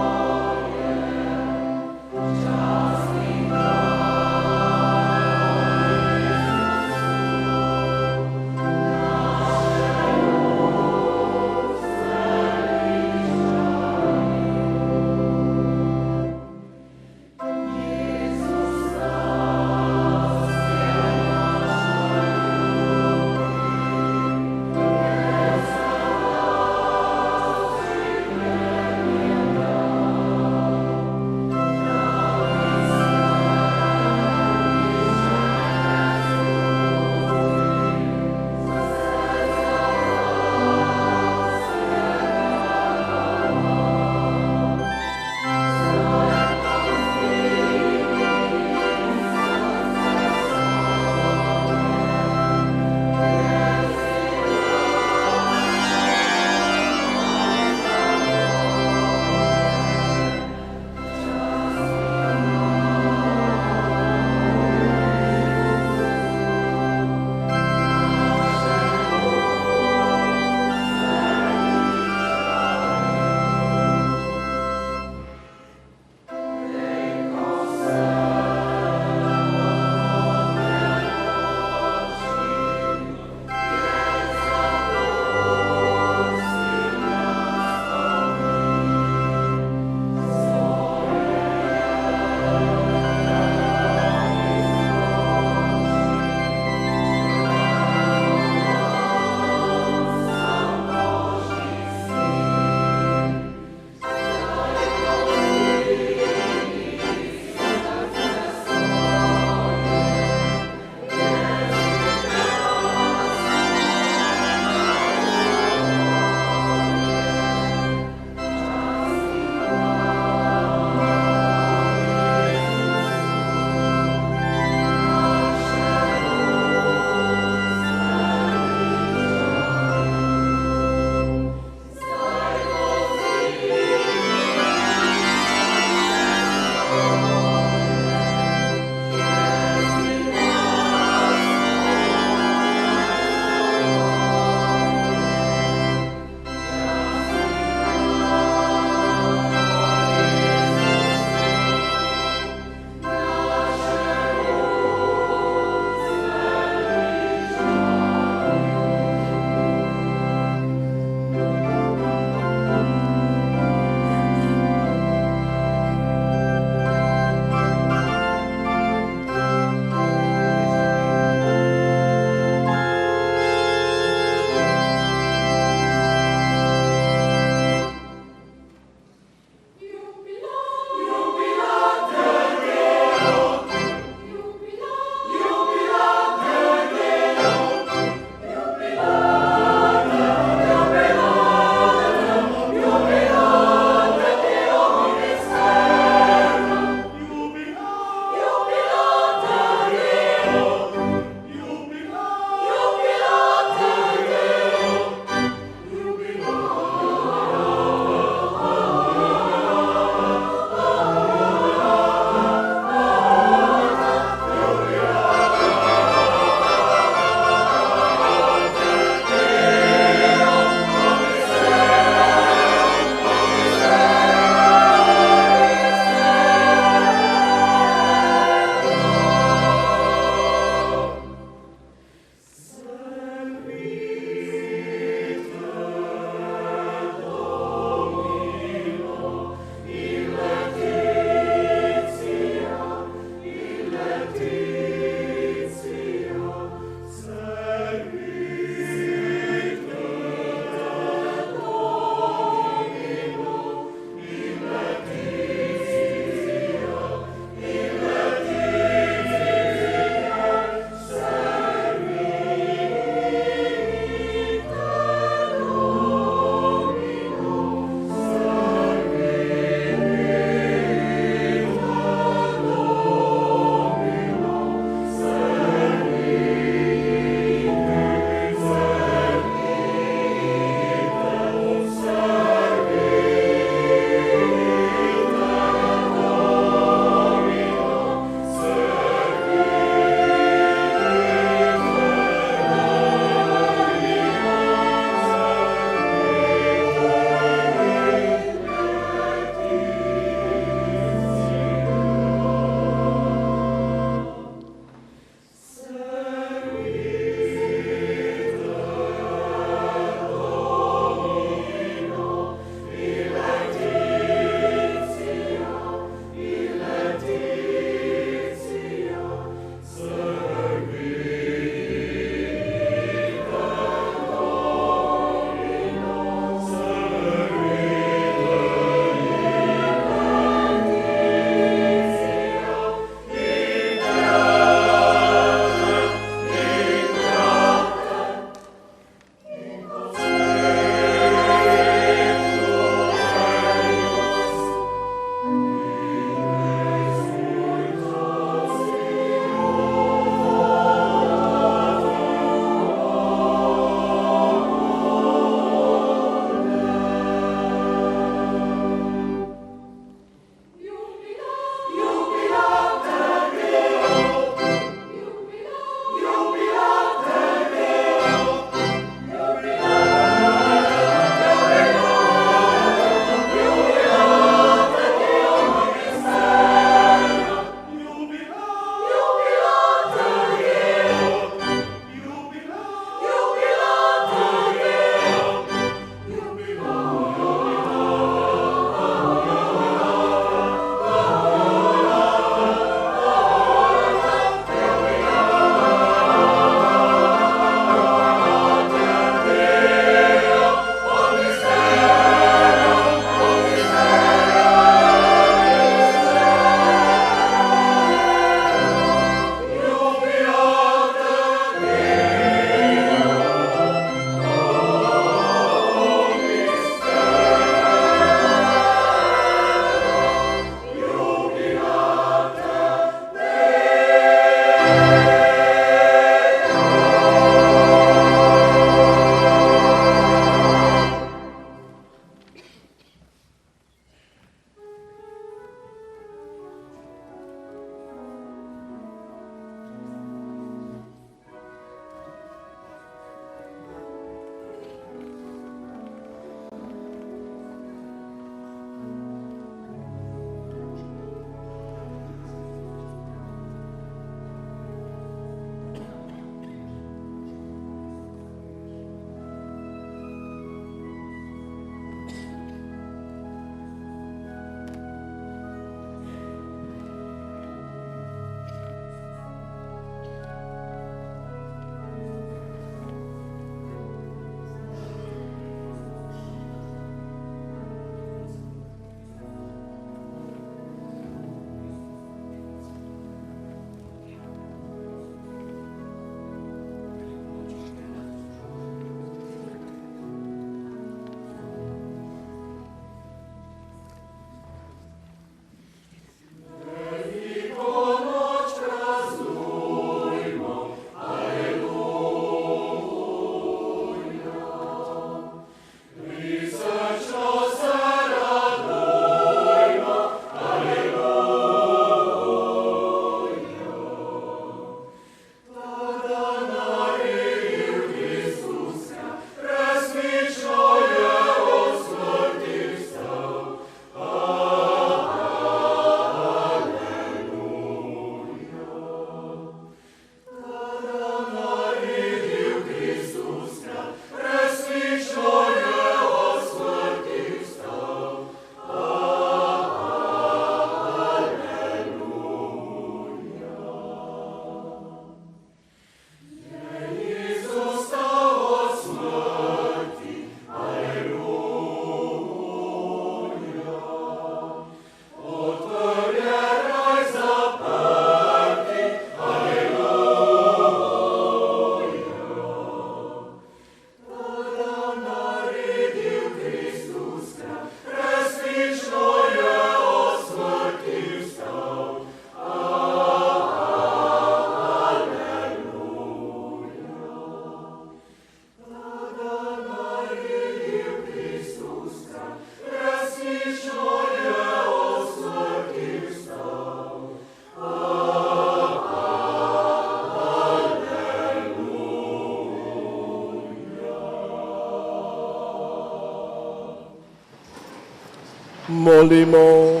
Molimo.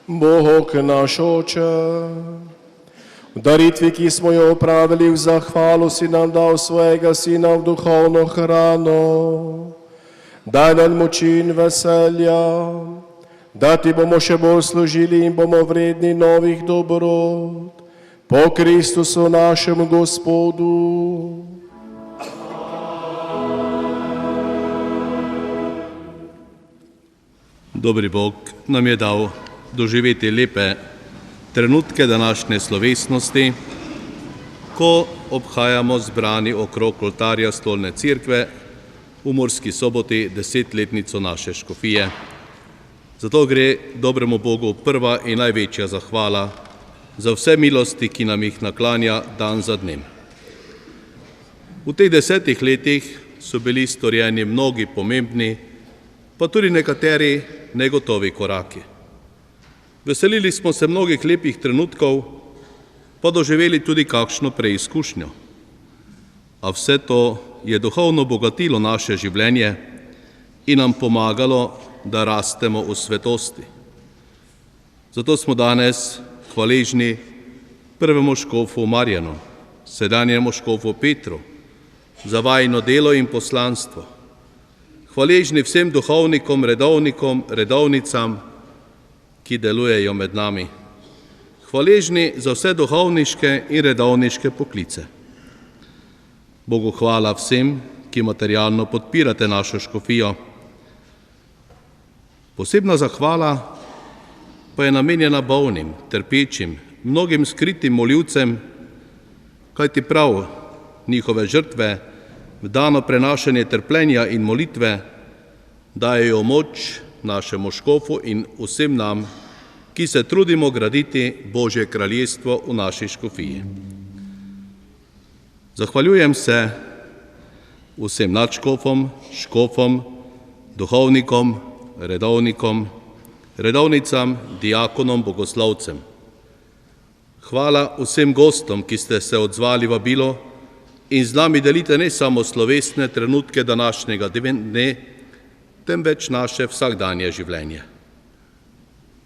Bog naš Oče, v daritvi, ki smo jo opravili v zahvalu, si nam dal svojega Sina v duhovno hrano. Daj nam moči in veselja, da ti bomo še bolj služili in bomo vredni novih dobrot. Po Kristusu našemu Gospodu.
Dobri Bog nam je dal doživeti lepe trenutke današnje slovesnosti, ko obhajamo zbrani okrog oltarja Stolne cerkve v Murski Soboti 10-letnico naše škofije. Zato gre dobremu Bogu prva in največja zahvala za vse milosti, ki nam jih naklanja dan za dnem. V teh 10 letih so bili storjeni mnogi pomembni, pa tudi nekateri negotovi koraki. Veselili smo se mnogih lepih trenutkov, pa doživeli tudi kakšno preizkušnjo. A vse to je duhovno bogatilo naše življenje in nam pomagalo, da rastemo v svetosti. Zato smo danes hvaležni prvemu škofu Marjanu, sedanjemu škofu Petru, za vajino delo in poslanstvo. Hvaležni vsem duhovnikom, redovnikom, redovnicam, ki delujejo med nami. Hvaležni za vse duhovniške in redovniške poklice. Bogu hvala vsem, ki materialno podpirate našo škofijo. Posebna zahvala pa je namenjena bolnim, trpečim, mnogim skritim moljivcem, kajti prav njihove žrtve v dano prenašanje trpljenja in molitve dajejo moč našemu škofu in vsem nam, ki se trudimo graditi Božje kraljestvo v naši škofiji. Zahvaljujem se vsem nadškofom, škofom, duhovnikom, redovnikom, redovnicam, diakonom, bogoslovcem. Hvala vsem gostom, ki ste se odzvali vabilo in z nami delite ne samo slovesne trenutke današnjega dne, temveč naše vsakdanje življenje.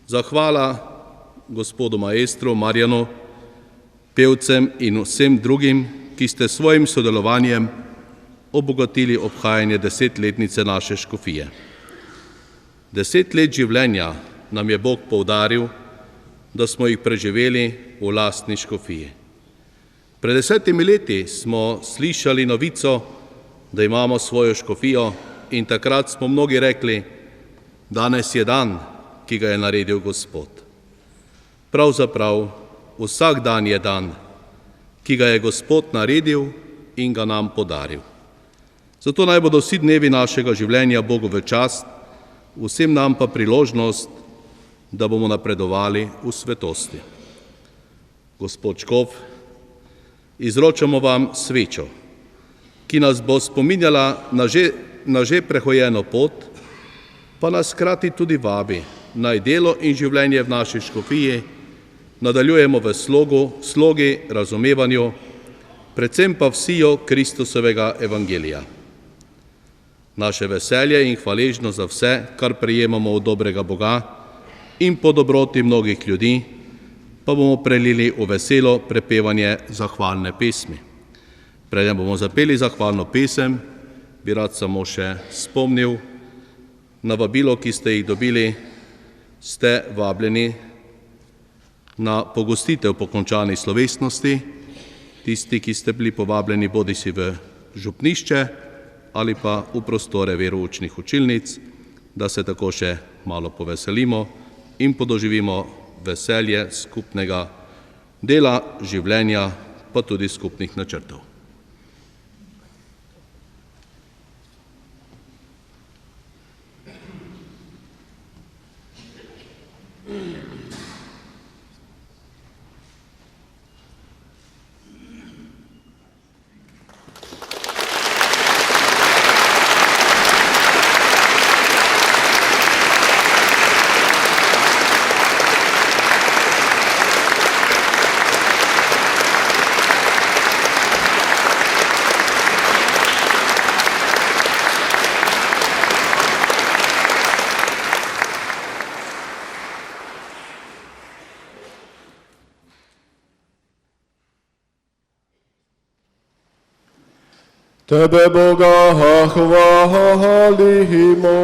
Zahvala gospodu maestru Marjanu, pevcem in vsem drugim, ki ste svojim sodelovanjem obogatili obhajanje 10-letnice naše škofije. 10 let življenja nam je Bog poudaril, da smo jih preživeli v lastni škofiji. Pred 10 leti smo slišali novico, da imamo svojo škofijo in takrat smo mnogi rekli, danes je dan, ki ga je naredil Gospod. Pravzaprav vsak dan je dan, ki ga je Gospod naredil in ga nam podaril. Zato naj bodo vsi dnevi našega življenja Bogu v čast, vsem nam pa priložnost, da bomo napredovali v svetosti. Gospod škof, izročamo vam svečo, ki nas bo spominjala na že prehojeno pot, pa nas hkrati tudi vabi, naj delo in življenje v naši škofiji nadaljujemo v slogi, razumevanju, predvsem pa v siju Kristusovega evangelija. Naše veselje in hvaležnost za vse, kar prejemamo od dobrega Boga in po dobroti mnogih ljudi, pa bomo prelili v veselo prepevanje zahvalne pesmi. Preden bomo zapeli zahvalno pesem, bi rad samo še spomnil na vabilo, ki ste jih dobili, ste vabljeni na pogostitev po končani slovesnosti, tisti, ki ste bili povabljeni bodisi v župnišče ali pa v prostore veroučnih učilnic, da se tako še malo poveselimo in podoživimo veselje skupnega dela, življenja, pa tudi skupnih načrtov.
Tebe, Boga, hvalimo.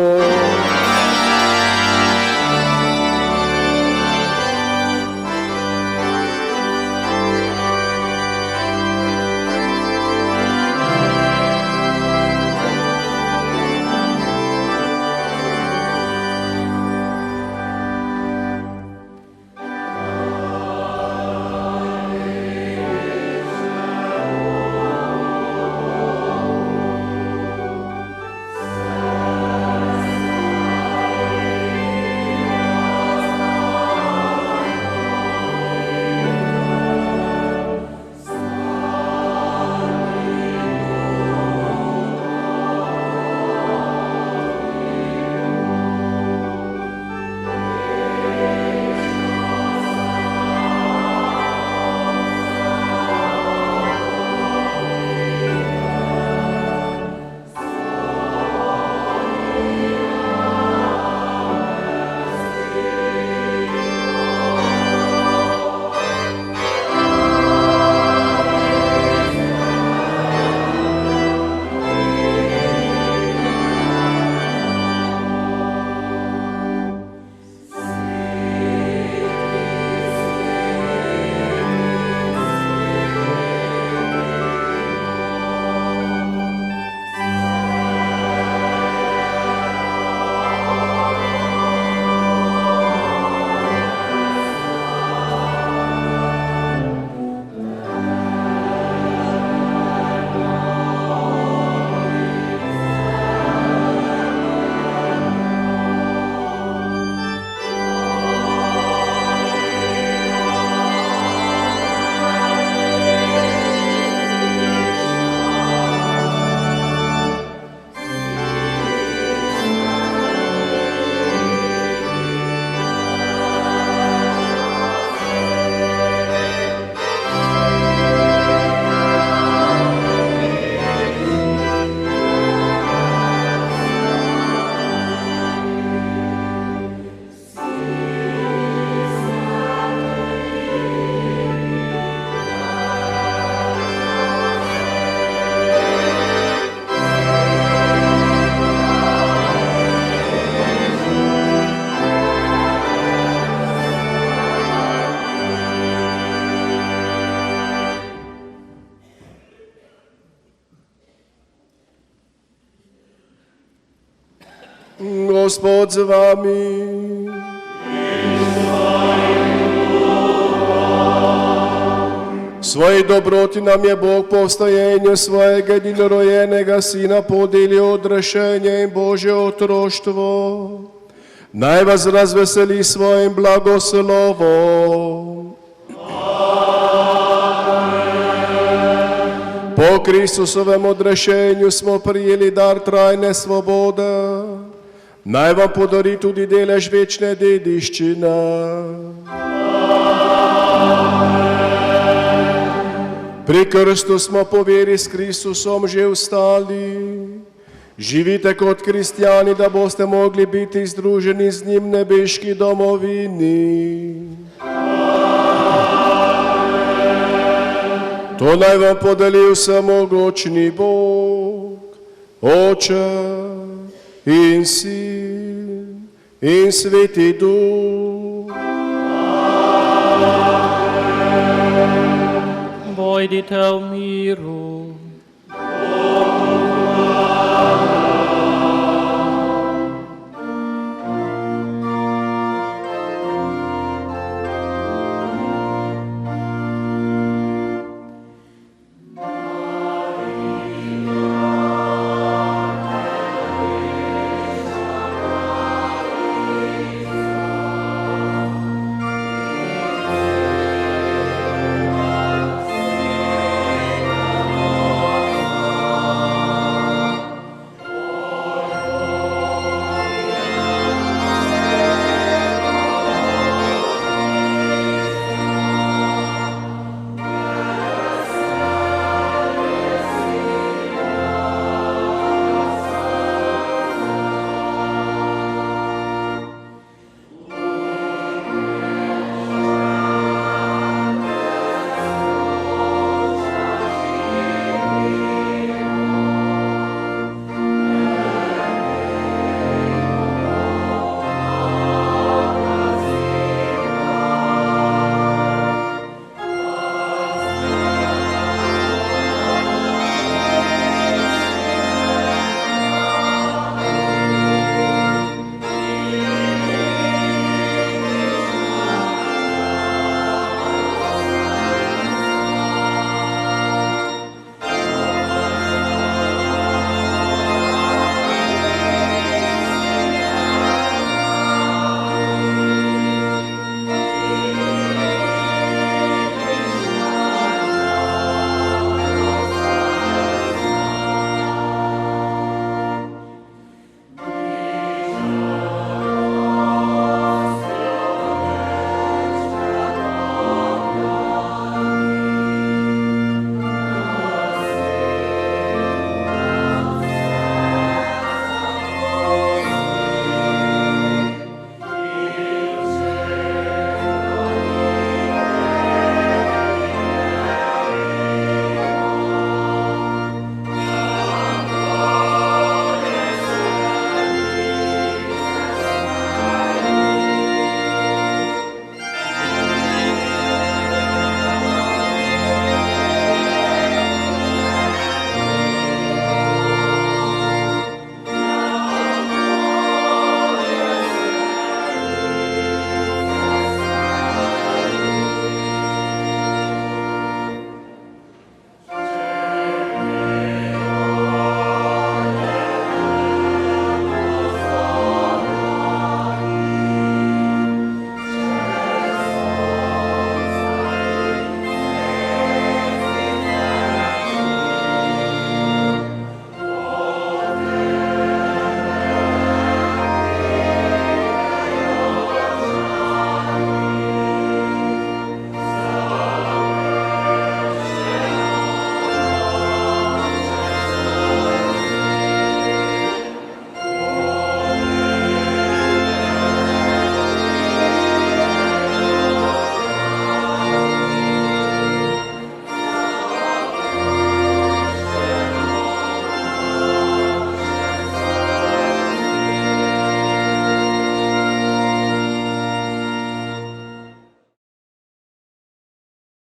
Gospod z vami. Svoji dobroti nam je Bog po vstajenju svojega jedinorojenega Sina podelil odrešenje in Božje otroštvo. Naj vas razveseli svojim blagoslovom. Po Kristusovem odrešenju smo prijeli dar trajne svobode. Naj vam podari tudi delež večne dediščine. Pri krstu smo po veri s Kristusom že vstali. Živite kot kristjani, da boste mogli biti združeni z njim v nebeški domovini. To naj vam podeli vsemogočni Bog, Oče in Sin in Sveti Duh.
Pojdite v miru.